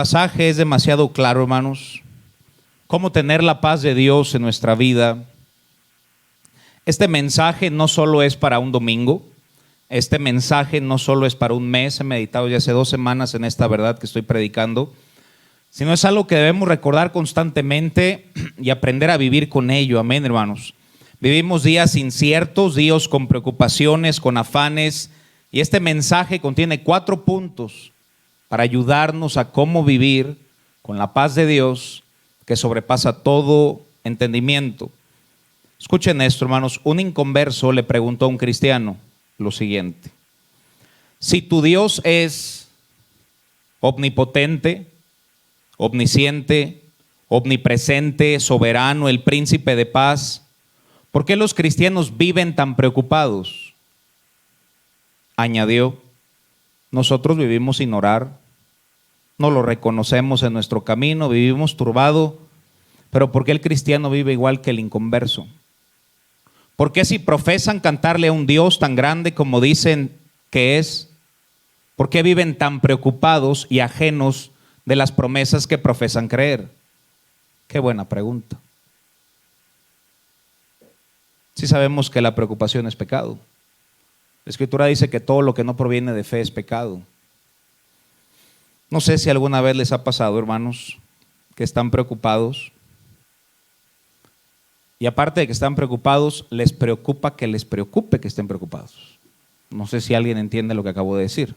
Pasaje es demasiado claro, hermanos. Cómo tener la paz de Dios en nuestra vida. Este mensaje no solo es para un domingo. Este mensaje no solo es para un mes. He meditado ya hace 2 semanas en esta verdad que estoy predicando. Sino es algo que debemos recordar constantemente y aprender a vivir con ello. Amén, hermanos. Vivimos días inciertos, días con preocupaciones, con afanes. Y este mensaje contiene 4 puntos para ayudarnos a cómo vivir con la paz de Dios que sobrepasa todo entendimiento. Escuchen esto, hermanos. Un inconverso le preguntó a un cristiano lo siguiente: si tu Dios es omnipotente, omnisciente, omnipresente, soberano, el príncipe de paz, ¿por qué los cristianos viven tan preocupados? Añadió: nosotros vivimos sin orar, no lo reconocemos en nuestro camino, vivimos turbado. Pero ¿por qué el cristiano vive igual que el inconverso? ¿Por qué si profesan cantarle a un Dios tan grande como dicen que es, por qué viven tan preocupados y ajenos de las promesas que profesan creer? Qué buena pregunta. Sí sabemos que la preocupación es pecado. La Escritura dice que todo lo que no proviene de fe es pecado. No sé si alguna vez les ha pasado, hermanos, que están preocupados. Y aparte de que están preocupados, les preocupa que les preocupe que estén preocupados. No sé si alguien entiende lo que acabo de decir.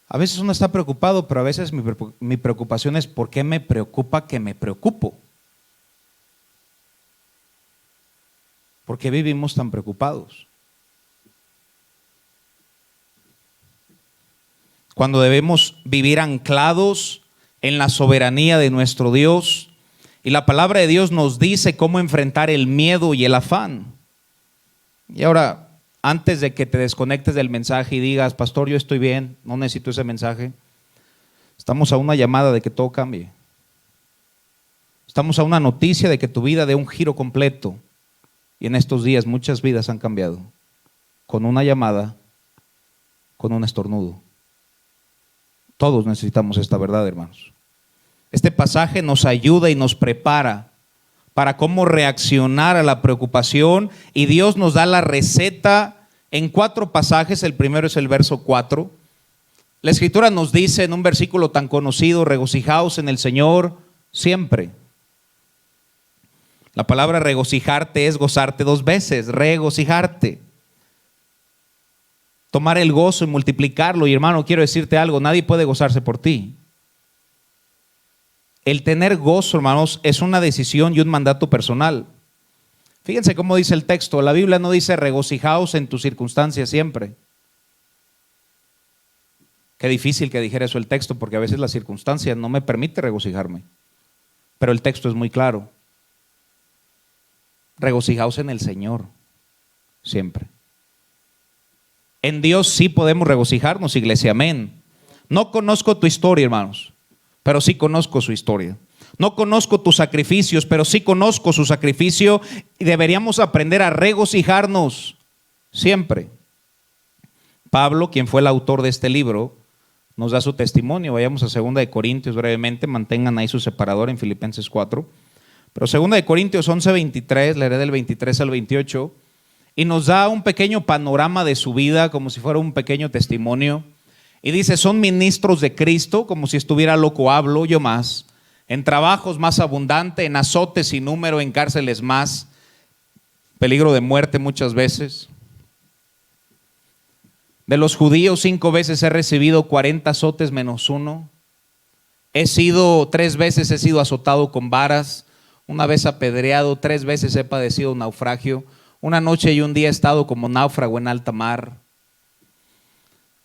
A veces uno está preocupado, pero a veces mi preocupación es ¿por qué me preocupa que me preocupo? ¿Por qué vivimos tan preocupados? Cuando debemos vivir anclados en la soberanía de nuestro Dios. Y la palabra de Dios nos dice cómo enfrentar el miedo y el afán. Y ahora, antes de que te desconectes del mensaje y digas: pastor, yo estoy bien, no necesito ese mensaje. Estamos a una llamada de que todo cambie. Estamos a una noticia de que tu vida dé un giro completo. Y en estos días muchas vidas han cambiado. Con una llamada, con un estornudo. Todos necesitamos esta verdad, hermanos. Este pasaje nos ayuda y nos prepara para cómo reaccionar a la preocupación, y Dios nos da la receta en 4 pasajes. El primero es el verso 4. La Escritura nos dice en un versículo tan conocido: regocijaos en el Señor siempre. La palabra regocijarte es gozarte 2 veces, regocijarte. Tomar el gozo y multiplicarlo. Y hermano, quiero decirte algo: nadie puede gozarse por ti. El tener gozo, hermanos, es una decisión y un mandato personal. Fíjense cómo dice el texto. La Biblia no dice regocijaos en tus circunstancias siempre. Qué difícil que dijera eso el texto, porque a veces la circunstancia no me permite regocijarme. Pero el texto es muy claro. Regocijaos en el Señor siempre. En Dios sí podemos regocijarnos, iglesia, amén. No conozco tu historia, hermanos, pero sí conozco su historia. No conozco tus sacrificios, pero sí conozco su sacrificio, y deberíamos aprender a regocijarnos siempre. Pablo, quien fue el autor de este libro, nos da su testimonio. Vayamos a 2 Corintios brevemente, mantengan ahí su separador en Filipenses 4. Pero 2 Corintios 11:23, leeré del 23 al 28, y nos da un pequeño panorama de su vida, como si fuera un pequeño testimonio. Y dice: son ministros de Cristo, como si estuviera loco hablo, yo más, en trabajos más abundante, en azotes sin número, en cárceles más, peligro de muerte muchas veces. De los judíos 5 veces he recibido 40 azotes menos 1. 3 veces he sido azotado con varas, 1 vez apedreado, 3 veces he padecido naufragio, 1 noche y 1 día he estado como náufrago en alta mar.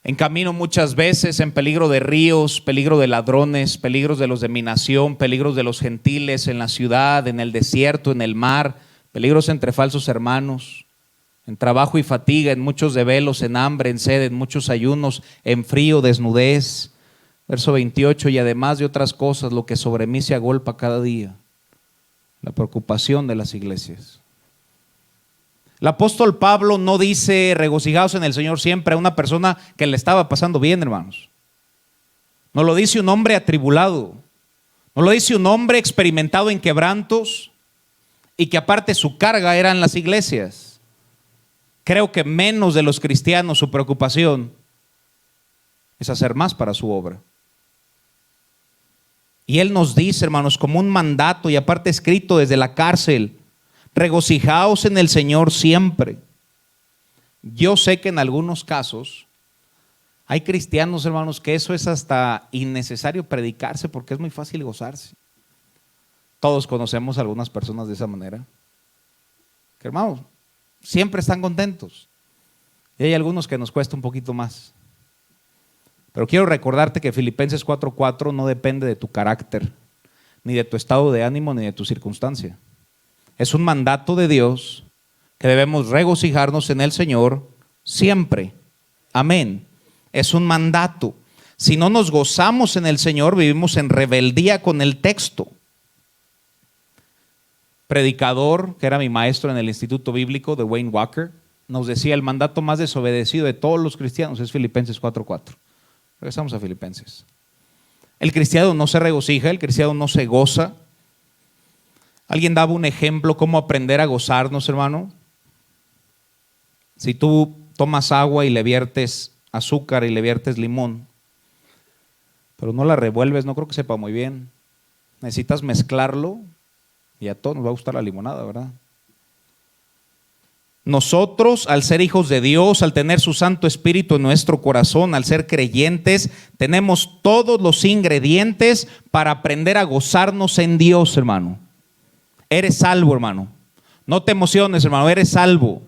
En camino muchas veces, en peligro de ríos, peligro de ladrones, peligros de los de mi nación, peligros de los gentiles, en la ciudad, en el desierto, en el mar, peligros entre falsos hermanos, en trabajo y fatiga, en muchos desvelos, en hambre, en sed, en muchos ayunos, en frío, desnudez. Verso 28, y además de otras cosas, lo que sobre mí se agolpa cada día, la preocupación de las iglesias. El apóstol Pablo no dice regocijaos en el Señor siempre a una persona que le estaba pasando bien, hermanos. Nos lo dice un hombre atribulado. Nos lo dice un hombre experimentado en quebrantos y que aparte su carga eran las iglesias. Creo que menos de los cristianos su preocupación es hacer más para su obra. Y él nos dice, hermanos, como un mandato y aparte escrito desde la cárcel: regocijaos en el Señor siempre. Yo sé que en algunos casos hay cristianos, hermanos, que eso es hasta innecesario predicarse porque es muy fácil gozarse. Todos conocemos a algunas personas de esa manera, que, hermanos, siempre están contentos. Y hay algunos que nos cuesta un poquito más. Pero quiero recordarte que Filipenses 4:4 no depende de tu carácter, ni de tu estado de ánimo, ni de tu circunstancia. Es un mandato de Dios que debemos regocijarnos en el Señor siempre. Amén. Es un mandato. Si no nos gozamos en el Señor, vivimos en rebeldía con el texto. Predicador, que era mi maestro en el Instituto Bíblico de Wayne Walker, nos decía: el mandato más desobedecido de todos los cristianos es Filipenses 4:4. Regresamos a Filipenses. El cristiano no se regocija, el cristiano no se goza. Alguien daba un ejemplo cómo aprender a gozarnos, hermano. Si tú tomas agua y le viertes azúcar y le viertes limón, pero no la revuelves, no creo que sepa muy bien. Necesitas mezclarlo y a todos nos va a gustar la limonada, ¿verdad? Nosotros, al ser hijos de Dios, al tener su Santo Espíritu en nuestro corazón, al ser creyentes, tenemos todos los ingredientes para aprender a gozarnos en Dios, hermano. Eres salvo, hermano. No te emociones, hermano, eres salvo.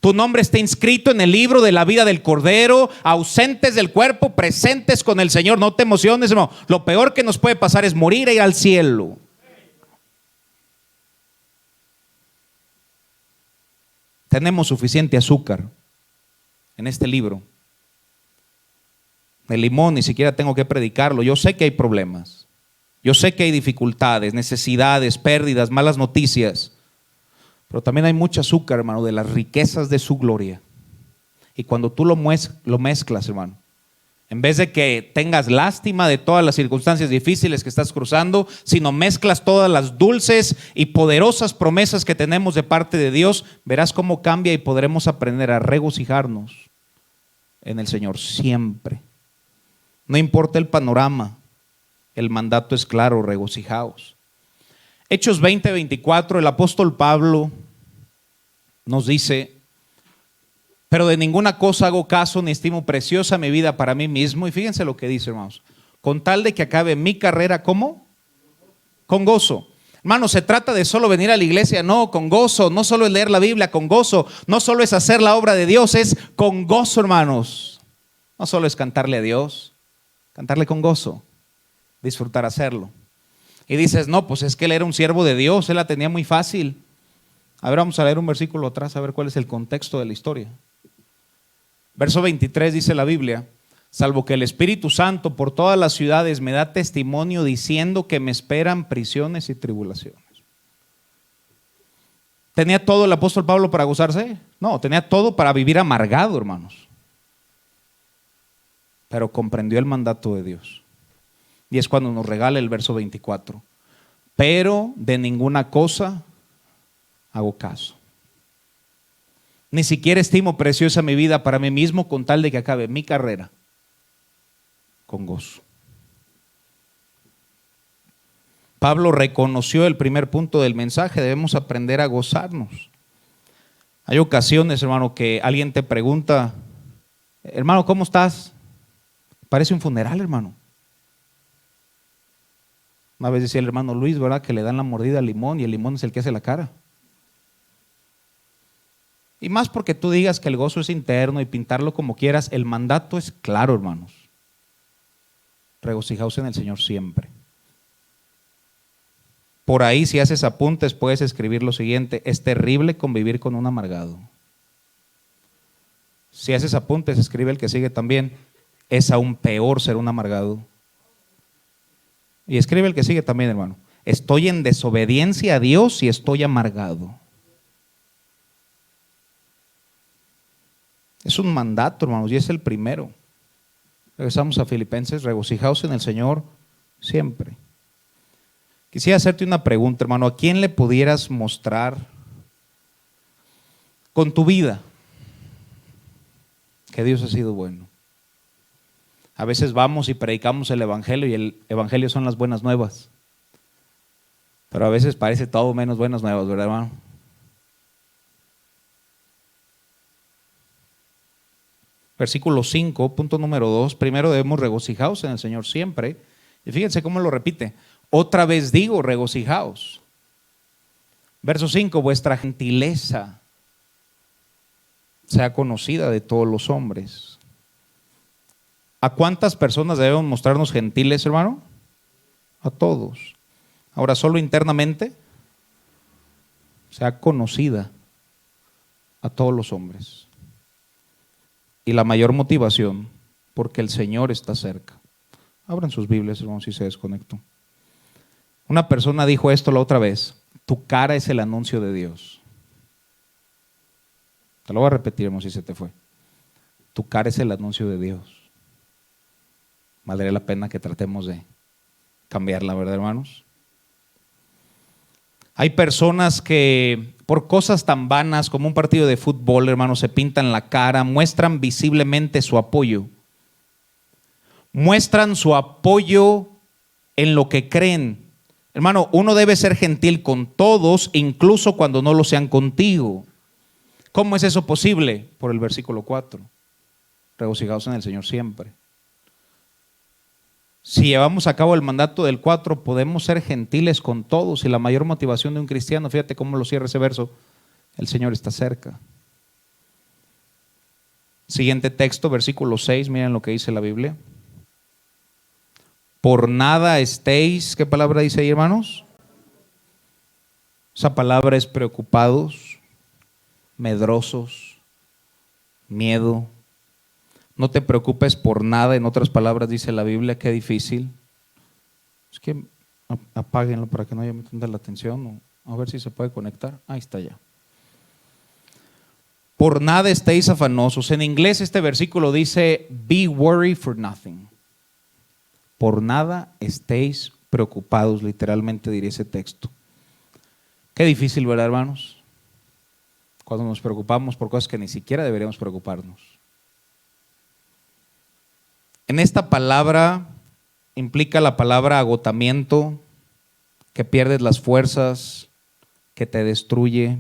Tu nombre está inscrito en el libro de la vida del Cordero, ausentes del cuerpo, presentes con el Señor. No te emociones, hermano. Lo peor que nos puede pasar es morir e ir al cielo. Tenemos suficiente azúcar en este libro. El limón ni siquiera tengo que predicarlo. Yo sé que hay problemas. Yo sé que hay dificultades, necesidades, pérdidas, malas noticias. Pero también hay mucho azúcar, hermano, de las riquezas de su gloria. Y cuando tú lo mezclas, hermano, en vez de que tengas lástima de todas las circunstancias difíciles que estás cruzando, sino mezclas todas las dulces y poderosas promesas que tenemos de parte de Dios, verás cómo cambia y podremos aprender a regocijarnos en el Señor siempre. No importa el panorama, el mandato es claro: regocijaos. Hechos 20:24, el apóstol Pablo nos dice: pero de ninguna cosa hago caso ni estimo preciosa mi vida para mí mismo. Y fíjense lo que dice, hermanos: con tal de que acabe mi carrera, ¿cómo? Con gozo. Hermanos, se trata de solo venir a la iglesia, no, con gozo. No solo es leer la Biblia, con gozo. No solo es hacer la obra de Dios, es con gozo, hermanos. No solo es cantarle a Dios, cantarle con gozo, disfrutar hacerlo. Y dices: no, pues es que él era un siervo de Dios, él la tenía muy fácil. A ver, vamos a leer un versículo atrás, a ver cuál es el contexto de la historia. Verso 23 dice la Biblia: salvo que el Espíritu Santo por todas las ciudades me da testimonio diciendo que me esperan prisiones y tribulaciones. ¿Tenía todo el apóstol Pablo para gozarse? No, tenía todo para vivir amargado, hermanos. Pero comprendió el mandato de Dios. Y es cuando nos regala el verso 24. Pero de ninguna cosa hago caso. Ni siquiera estimo preciosa mi vida para mí mismo, con tal de que acabe mi carrera con gozo. Pablo reconoció el primer punto del mensaje: debemos aprender a gozarnos. Hay ocasiones, hermano, que alguien te pregunta: hermano, ¿cómo estás? Parece un funeral, hermano. Una vez decía el hermano Luis, ¿verdad?, que le dan la mordida al limón y el limón es el que hace la cara. Y más porque tú digas que el gozo es interno y pintarlo como quieras, el mandato es claro, hermanos. Regocijaos en el Señor siempre. Por ahí, si haces apuntes, puedes escribir lo siguiente: es terrible convivir con un amargado. Si haces apuntes, escribe el que sigue también: es aún peor ser un amargado. Y escribe el que sigue también, hermano: estoy en desobediencia a Dios y estoy amargado. Es un mandato, hermanos, y es el primero. Regresamos a Filipenses, regocijaos en el Señor siempre. Quisiera hacerte una pregunta, hermano. ¿A quién le pudieras mostrar con tu vida que Dios ha sido bueno? A veces vamos y predicamos el Evangelio y el Evangelio son las buenas nuevas. Pero a veces parece todo menos buenas nuevas, ¿verdad, hermano? Versículo 5, punto número 2. Primero debemos regocijaos en el Señor siempre. Y fíjense cómo lo repite. Otra vez digo, regocijaos. Verso 5, vuestra gentileza sea conocida de todos los hombres. ¿A cuántas personas debemos mostrarnos gentiles, hermano? A todos. Ahora, solo internamente, sea conocida a todos los hombres. Y la mayor motivación, porque el Señor está cerca. Abran sus Biblias, hermanos, si se desconectó. Una persona dijo esto la otra vez: tu cara es el anuncio de Dios. Te lo voy a repetir, hermano, si se te fue. Tu cara es el anuncio de Dios. Valdría la pena que tratemos de cambiarla, ¿verdad, hermanos? Hay personas que por cosas tan vanas como un partido de fútbol, hermanos, se pintan la cara, muestran visiblemente su apoyo. Muestran su apoyo en lo que creen. Hermano, uno debe ser gentil con todos, incluso cuando no lo sean contigo. ¿Cómo es eso posible? Por el versículo 4. Regocijaos en el Señor siempre. Si llevamos a cabo el mandato del 4, podemos ser gentiles con todos. Y la mayor motivación de un cristiano, fíjate cómo lo cierra ese verso: el Señor está cerca. Siguiente texto, versículo 6, miren lo que dice la Biblia. Por nada estéis, ¿qué palabra dice ahí, hermanos? Esa palabra es preocupados, medrosos, miedo. No te preocupes por nada, en otras palabras dice la Biblia. Qué difícil. Es que apáguenlo para que no haya tanta la atención. A ver si se puede conectar. Ahí está ya. Por nada estéis afanosos. En inglés este versículo dice be worried for nothing. Por nada estéis preocupados, literalmente diría ese texto. Qué difícil, ¿verdad, hermanos? Cuando nos preocupamos por cosas que ni siquiera deberíamos preocuparnos. En esta palabra implica la palabra agotamiento, que pierdes las fuerzas, que te destruye.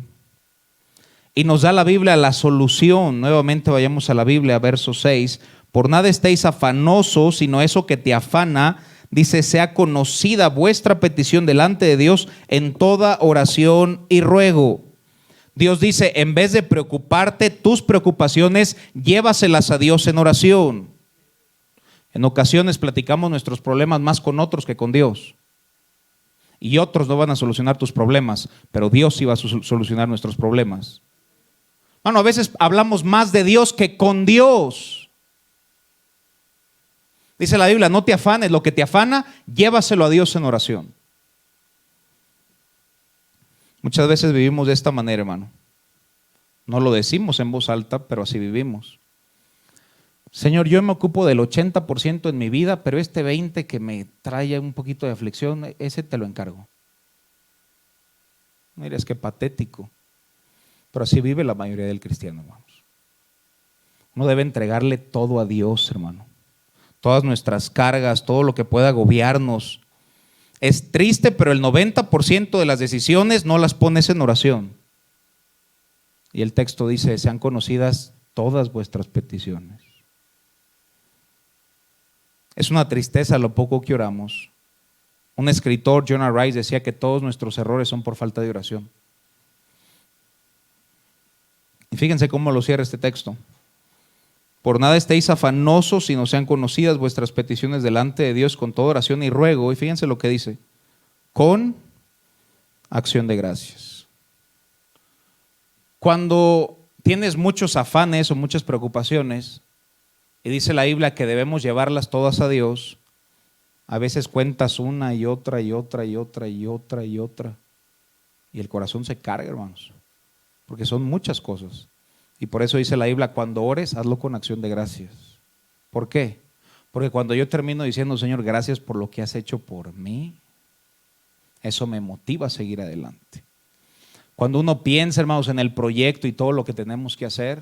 Y nos da la Biblia la solución. Nuevamente vayamos a la Biblia, verso 6. Por nada estéis afanosos, sino eso que te afana, dice, sea conocida vuestra petición delante de Dios en toda oración y ruego. Dios dice, en vez de preocuparte, tus preocupaciones, llévaselas a Dios en oración. En ocasiones platicamos nuestros problemas más con otros que con Dios. Y otros no van a solucionar tus problemas, pero Dios sí va a solucionar nuestros problemas. Bueno, a veces hablamos más de Dios que con Dios. Dice la Biblia, no te afanes, lo que te afana, llévaselo a Dios en oración. Muchas veces vivimos de esta manera, hermano. No lo decimos en voz alta, pero así vivimos. Señor, yo me ocupo del 80% en mi vida, pero este 20% que me trae un poquito de aflicción, ese te lo encargo. Mira, es que patético. Pero así vive la mayoría del cristiano, hermanos. Uno debe entregarle todo a Dios, hermano. Todas nuestras cargas, todo lo que pueda agobiarnos. Es triste, pero el 90% de las decisiones no las pones en oración. Y el texto dice, sean conocidas todas vuestras peticiones. Es una tristeza lo poco que oramos. Un escritor, Jonah Rice, decía que todos nuestros errores son por falta de oración. Y fíjense cómo lo cierra este texto. Por nada estéis afanosos, sino sean conocidas vuestras peticiones delante de Dios con toda oración y ruego. Y fíjense lo que dice, con acción de gracias. Cuando tienes muchos afanes o muchas preocupaciones, y dice la Biblia que debemos llevarlas todas a Dios, a veces cuentas una y otra y otra y otra y otra y otra, y el corazón se carga, hermanos, porque son muchas cosas. Y por eso dice la Biblia, cuando ores, hazlo con acción de gracias. ¿Por qué? Porque cuando yo termino diciendo, Señor, gracias por lo que has hecho por mí, eso me motiva a seguir adelante. Cuando uno piensa, hermanos, en el proyecto y todo lo que tenemos que hacer,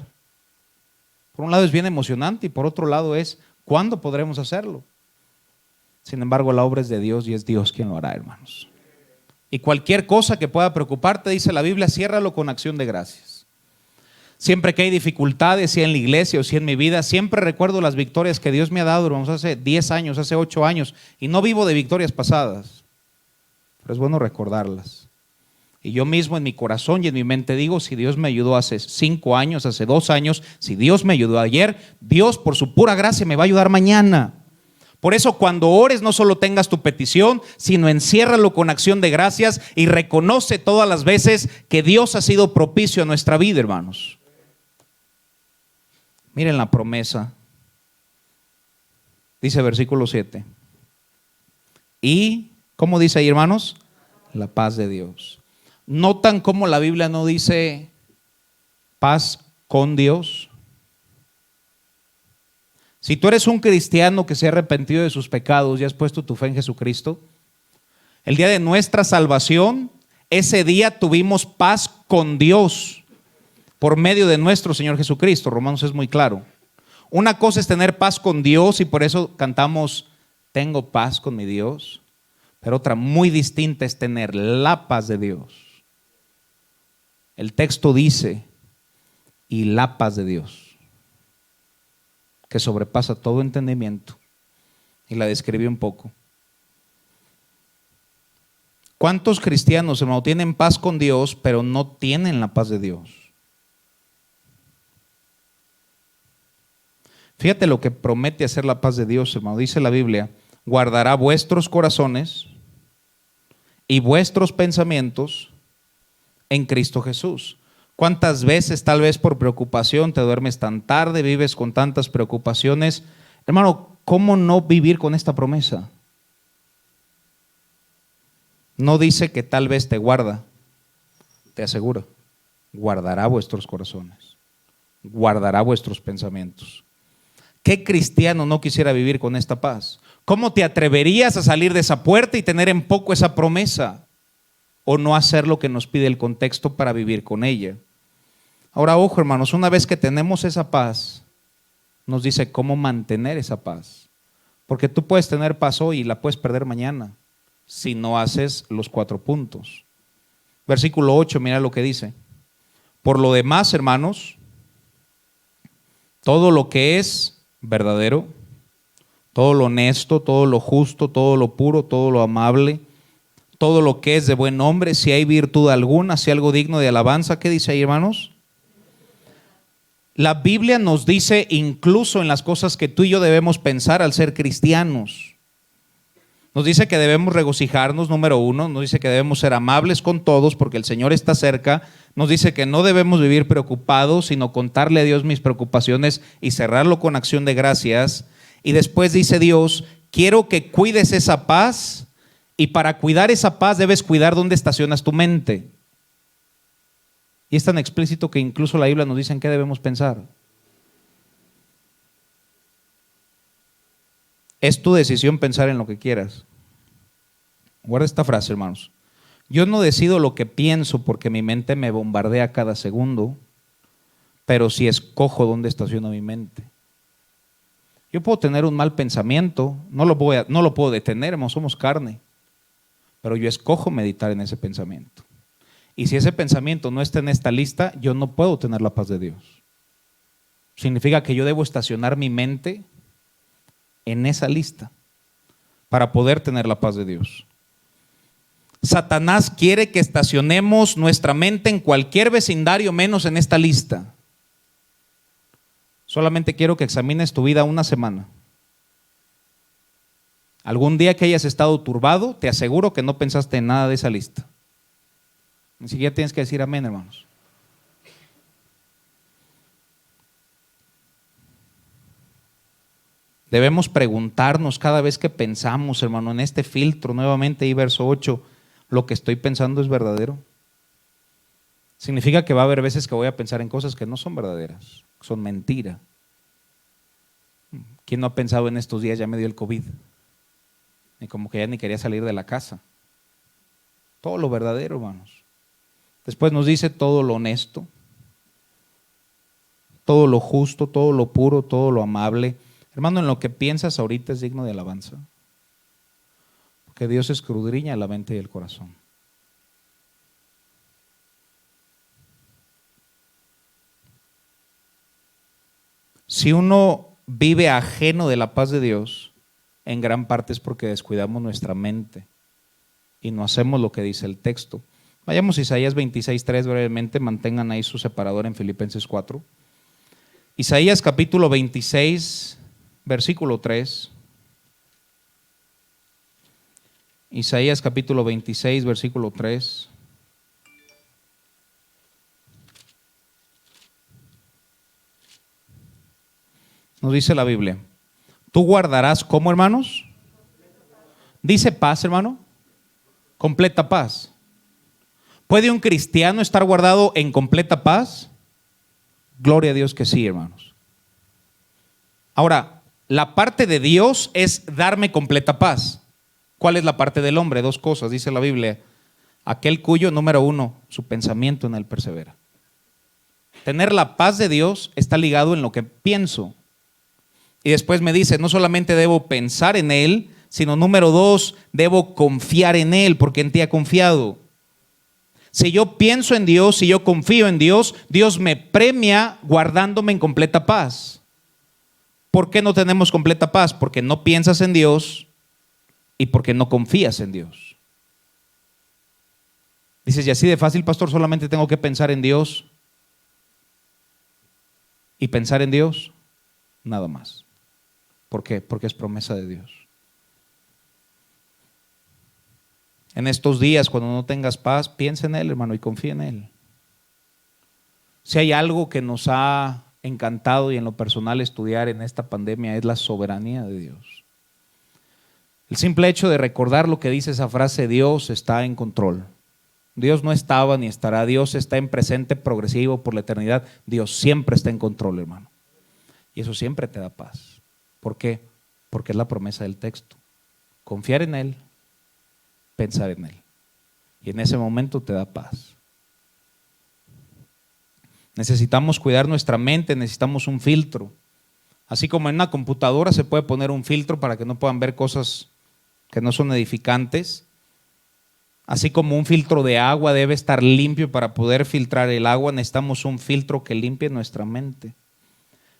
por un lado es bien emocionante y por otro lado es, ¿cuándo podremos hacerlo? Sin embargo, la obra es de Dios y es Dios quien lo hará, hermanos. Y cualquier cosa que pueda preocuparte, dice la Biblia, ciérralo con acción de gracias. Siempre que hay dificultades, si en la iglesia o si en mi vida, siempre recuerdo las victorias que Dios me ha dado, hermanos, hace 10 años, hace 8 años, y no vivo de victorias pasadas, pero es bueno recordarlas. Y yo mismo en mi corazón y en mi mente digo, si Dios me ayudó hace 5 años, hace 2 años, si Dios me ayudó ayer, Dios por su pura gracia me va a ayudar mañana. Por eso cuando ores no solo tengas tu petición, sino enciérralo con acción de gracias y reconoce todas las veces que Dios ha sido propicio a nuestra vida, hermanos. Miren la promesa. Dice versículo 7. Y, ¿cómo dice ahí, hermanos? La paz de Dios. ¿Notan cómo la Biblia no dice paz con Dios? Si tú eres un cristiano que se ha arrepentido de sus pecados y has puesto tu fe en Jesucristo, el día de nuestra salvación, ese día tuvimos paz con Dios por medio de nuestro Señor Jesucristo. Romanos es muy claro. Una cosa es tener paz con Dios y por eso cantamos, tengo paz con mi Dios. Pero otra muy distinta es tener la paz de Dios. El texto dice, y la paz de Dios, que sobrepasa todo entendimiento. Y la describí un poco. ¿Cuántos cristianos, hermano, tienen paz con Dios, pero no tienen la paz de Dios? Fíjate lo que promete hacer la paz de Dios, hermano. Dice la Biblia, guardará vuestros corazones y vuestros pensamientos en Cristo Jesús. ¿Cuántas veces tal vez por preocupación te duermes tan tarde, vives con tantas preocupaciones? Hermano, ¿cómo no vivir con esta promesa? No dice que tal vez te guarda, te asegura, guardará vuestros corazones, guardará vuestros pensamientos. ¿Qué cristiano no quisiera vivir con esta paz? ¿Cómo te atreverías a salir de esa puerta y tener en poco esa promesa? O no hacer lo que nos pide el contexto para vivir con ella. Ahora, ojo, hermanos, una vez que tenemos esa paz, nos dice cómo mantener esa paz. Porque tú puedes tener paz hoy y la puedes perder mañana si no haces los 4 puntos. Versículo 8, mira lo que dice. Por lo demás, hermanos, todo lo que es verdadero, todo lo honesto, todo lo justo, todo lo puro, todo lo amable, todo lo que es de buen nombre, si hay virtud alguna, si hay algo digno de alabanza. ¿Qué dice ahí, hermanos? La Biblia nos dice incluso en las cosas que tú y yo debemos pensar al ser cristianos. Nos dice que debemos regocijarnos, número 1, nos dice que debemos ser amables con todos porque el Señor está cerca, nos dice que no debemos vivir preocupados, sino contarle a Dios mis preocupaciones y cerrarlo con acción de gracias. Y después dice Dios, quiero que cuides esa paz y para cuidar esa paz debes cuidar dónde estacionas tu mente. Y es tan explícito que incluso la Biblia nos dice en qué debemos pensar. Es tu decisión pensar en lo que quieras. Guarda esta frase, hermanos. Yo no decido lo que pienso porque mi mente me bombardea cada segundo, pero sí escojo dónde estaciono mi mente. Yo puedo tener un mal pensamiento, no lo puedo detener, hermanos, somos carne, pero yo escojo meditar en ese pensamiento. Y si ese pensamiento no está en esta lista, yo no puedo tener la paz de Dios. Significa que yo debo estacionar mi mente en esa lista para poder tener la paz de Dios. Satanás quiere que estacionemos nuestra mente en cualquier vecindario menos en esta lista. Solamente quiero que examines tu vida una semana. Algún día que hayas estado turbado, te aseguro que no pensaste en nada de esa lista. Ni siquiera tienes que decir amén, hermanos. Debemos preguntarnos cada vez que pensamos, hermano, en este filtro, nuevamente, y verso 8, ¿lo que estoy pensando es verdadero? Significa que va a haber veces que voy a pensar en cosas que no son verdaderas, son mentira. ¿Quién no ha pensado en estos días, ya me dio el COVID? Y como que ya ni quería salir de la casa. Todo lo verdadero, hermanos. Después nos dice todo lo honesto, todo lo justo, todo lo puro, todo lo amable. Hermano, en lo que piensas ahorita es digno de alabanza. Porque Dios escudriña la mente y el corazón. Si uno vive ajeno de la paz de Dios, en gran parte es porque descuidamos nuestra mente y no hacemos lo que dice el texto. Vayamos a Isaías 26:3 brevemente, mantengan ahí su separador en Filipenses 4. Isaías capítulo 26, versículo 3. Isaías capítulo 26, versículo 3. Nos dice la Biblia, tú guardarás, ¿cómo, hermanos? Dice paz, hermano, completa paz. ¿Puede un cristiano estar guardado en completa paz? Gloria a Dios que sí, hermanos. Ahora, la parte de Dios es darme completa paz. ¿Cuál es la parte del hombre? Dos cosas, dice la Biblia. Aquel cuyo, número uno, su pensamiento en él persevera. Tener la paz de Dios está ligado en lo que pienso. Y después me dice, no solamente debo pensar en Él, sino número dos, debo confiar en Él, porque en ti ha confiado. Si yo pienso en Dios, si yo confío en Dios, Dios me premia guardándome en completa paz. ¿Por qué no tenemos completa paz? Porque no piensas en Dios y porque no confías en Dios. Dices, y así de fácil, pastor, solamente tengo que pensar en Dios y pensar en Dios, nada más. ¿Por qué? Porque es promesa de Dios. En estos días, cuando no tengas paz, piensa en Él, hermano, y confía en Él. Si hay algo que nos ha encantado y en lo personal estudiar en esta pandemia es la soberanía de Dios. El simple hecho de recordar lo que dice esa frase, Dios está en control. Dios no estaba ni estará, Dios está en presente progresivo por la eternidad. Dios siempre está en control, hermano. Y eso siempre te da paz. ¿Por qué? Porque es la promesa del texto. Confiar en Él, pensar en Él. Y en ese momento te da paz. Necesitamos cuidar nuestra mente, necesitamos un filtro. Así como en una computadora se puede poner un filtro para que no puedan ver cosas que no son edificantes. Así como un filtro de agua debe estar limpio para poder filtrar el agua, necesitamos un filtro que limpie nuestra mente.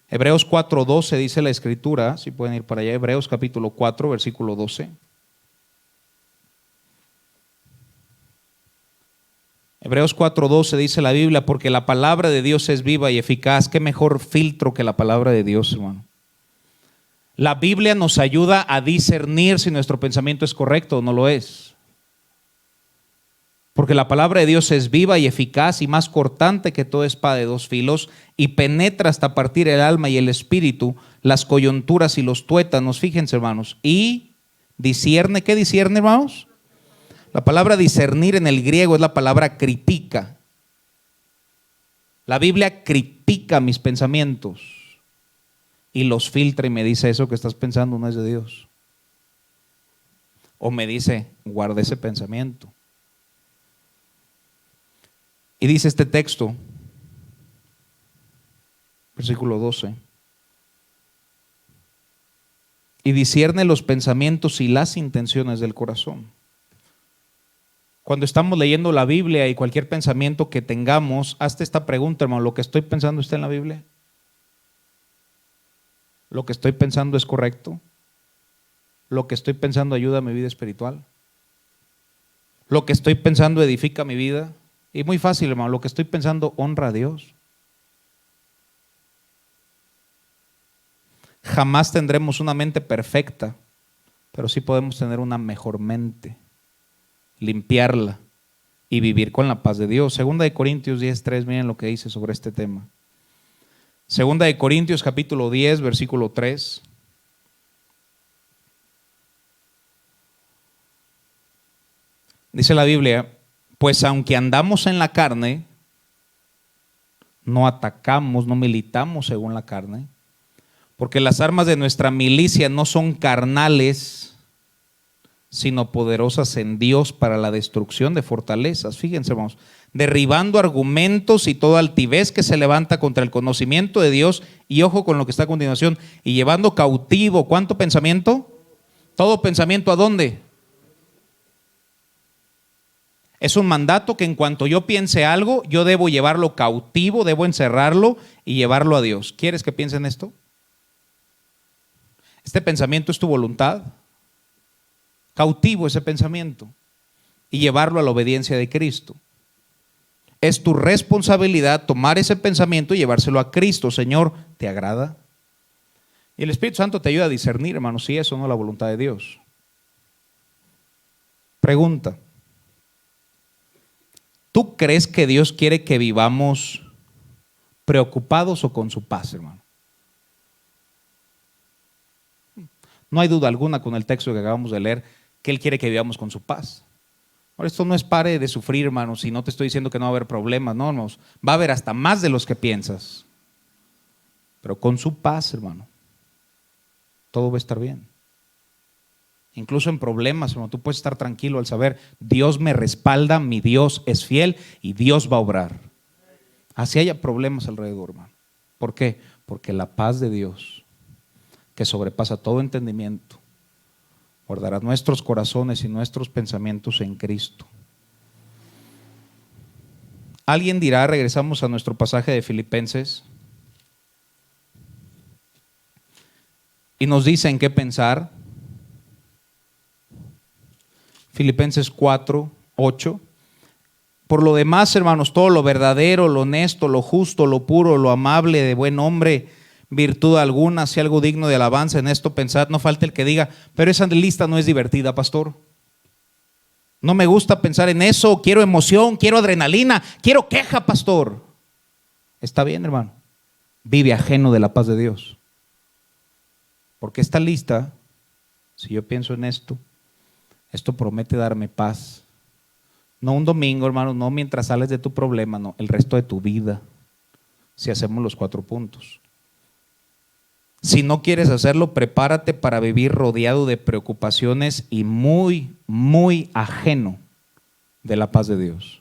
Hebreos 4:12 dice la escritura, si pueden ir para allá, Hebreos capítulo 4, versículo 12. Hebreos 4:12 dice la Biblia, porque la palabra de Dios es viva y eficaz. ¿Qué mejor filtro que la palabra de Dios, hermano? La Biblia nos ayuda a discernir si nuestro pensamiento es correcto o no lo es. Porque la palabra de Dios es viva y eficaz y más cortante que toda espada de dos filos y penetra hasta partir el alma y el espíritu, las coyunturas y los tuétanos, fíjense, hermanos, y discierne. ¿Qué discierne, hermanos? La palabra discernir en el griego es la palabra critica. La Biblia critica mis pensamientos y los filtra y me dice, eso que estás pensando no es de Dios. O me dice, guarda ese pensamiento. Y dice este texto, versículo 12, y discierne los pensamientos y las intenciones del corazón. Cuando estamos leyendo la Biblia y cualquier pensamiento que tengamos, hazte esta pregunta, hermano, ¿lo que estoy pensando está en la Biblia? ¿Lo que estoy pensando es correcto? ¿Lo que estoy pensando ayuda a mi vida espiritual? ¿Lo que estoy pensando edifica mi vida? Y muy fácil, hermano, lo que estoy pensando honra a Dios. Jamás tendremos una mente perfecta, pero sí podemos tener una mejor mente, limpiarla y vivir con la paz de Dios. Segunda de Corintios 10:3, miren lo que dice sobre este tema. Segunda de Corintios capítulo 10, versículo 3. Dice la Biblia, pues aunque andamos en la carne, no atacamos, no militamos según la carne, Porque las armas de nuestra milicia no son carnales, sino poderosas en Dios para la destrucción de fortalezas. Fíjense, hermanos, derribando argumentos y toda altivez que se levanta contra el conocimiento de Dios, y ojo con lo que está a continuación, y llevando cautivo, ¿cuánto pensamiento? Todo pensamiento, ¿a dónde? Es un mandato que en cuanto yo piense algo, yo debo llevarlo cautivo, debo encerrarlo y llevarlo a Dios. ¿Quieres que piense en esto? Este pensamiento es tu voluntad. Cautivo ese pensamiento y llevarlo a la obediencia de Cristo. Es tu responsabilidad tomar ese pensamiento y llevárselo a Cristo. Señor, ¿te agrada? Y el Espíritu Santo te ayuda a discernir, hermanos, si eso no es la voluntad de Dios. Pregunta: ¿tú crees que Dios quiere que vivamos preocupados o con su paz, hermano? No hay duda alguna con el texto que acabamos de leer que Él quiere que vivamos con su paz. Ahora, esto no es pare de sufrir, hermanos, y no te estoy diciendo que no va a haber problemas, no, hermanos. Va a haber hasta más de los que piensas. Pero con su paz, hermano, todo va a estar bien. Incluso en problemas, hermano, tú puedes estar tranquilo al saber: Dios me respalda, mi Dios es fiel y Dios va a obrar. Así haya problemas alrededor, hermano. ¿Por qué? Porque la paz de Dios, que sobrepasa todo entendimiento, guardará nuestros corazones y nuestros pensamientos en Cristo. Alguien dirá, regresamos a nuestro pasaje de Filipenses, y nos dice en qué pensar. Filipenses 4, 8. Por lo demás, hermanos, todo lo verdadero, lo honesto, lo justo, lo puro, lo amable, de buen nombre, virtud alguna, si algo digno de alabanza, en esto pensad. No falta el que diga: pero esa lista no es divertida, pastor. No me gusta pensar en eso, quiero emoción, quiero adrenalina, quiero queja, pastor. Está bien, hermano, vive ajeno de la paz de Dios. Porque esta lista, si yo pienso en esto promete darme paz. No un domingo, hermano, no mientras sales de tu problema, no, el resto de tu vida, si hacemos los 4 puntos. Si no quieres hacerlo, prepárate para vivir rodeado de preocupaciones y muy, muy ajeno de la paz de Dios.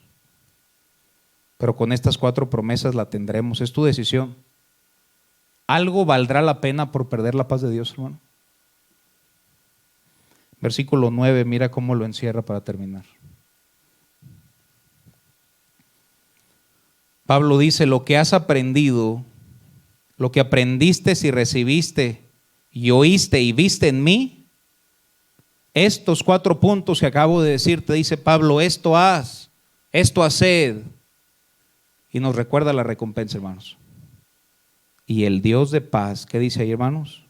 Pero con estas 4 promesas la tendremos, es tu decisión. ¿Algo valdrá la pena por perder la paz de Dios, hermano? Versículo 9, mira cómo lo encierra para terminar. Pablo dice: lo que has aprendido, lo que aprendiste y recibiste y oíste y viste en mí, estos 4 puntos que acabo de decir, te dice Pablo, esto haced. Y nos recuerda la recompensa, hermanos. Y el Dios de paz, ¿qué dice ahí, hermanos?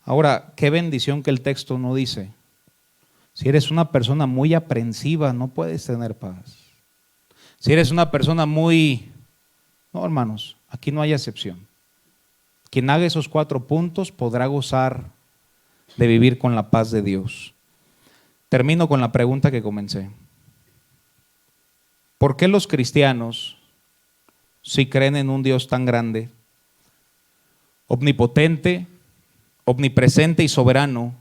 Ahora, qué bendición que el texto no dice: si eres una persona muy aprensiva, no puedes tener paz. Si eres una persona muy... No, hermanos, aquí no hay excepción. Quien haga esos 4 puntos podrá gozar de vivir con la paz de Dios. Termino con la pregunta que comencé. ¿Por qué los cristianos, si creen en un Dios tan grande, omnipotente, omnipresente y soberano,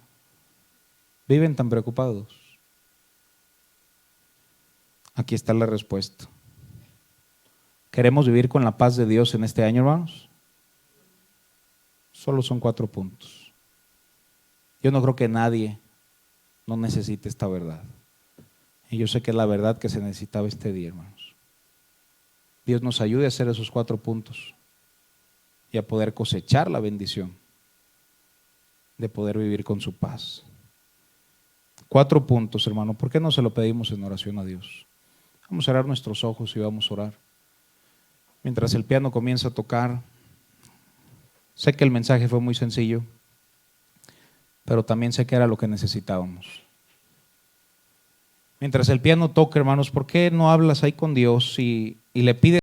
viven tan preocupados? Aquí está la respuesta. ¿Queremos vivir con la paz de Dios en este año, hermanos? Solo son 4 puntos. Yo no creo que nadie no necesite esta verdad. Y yo sé que es la verdad que se necesitaba este día, hermanos. Dios nos ayude a hacer esos 4 puntos y a poder cosechar la bendición de poder vivir con su paz. 4 puntos, hermano. ¿Por qué no se lo pedimos en oración a Dios? Vamos a cerrar nuestros ojos y vamos a orar. Mientras el piano comienza a tocar, sé que el mensaje fue muy sencillo, pero también sé que era lo que necesitábamos. Mientras el piano toca, hermanos, ¿por qué no hablas ahí con Dios y le pides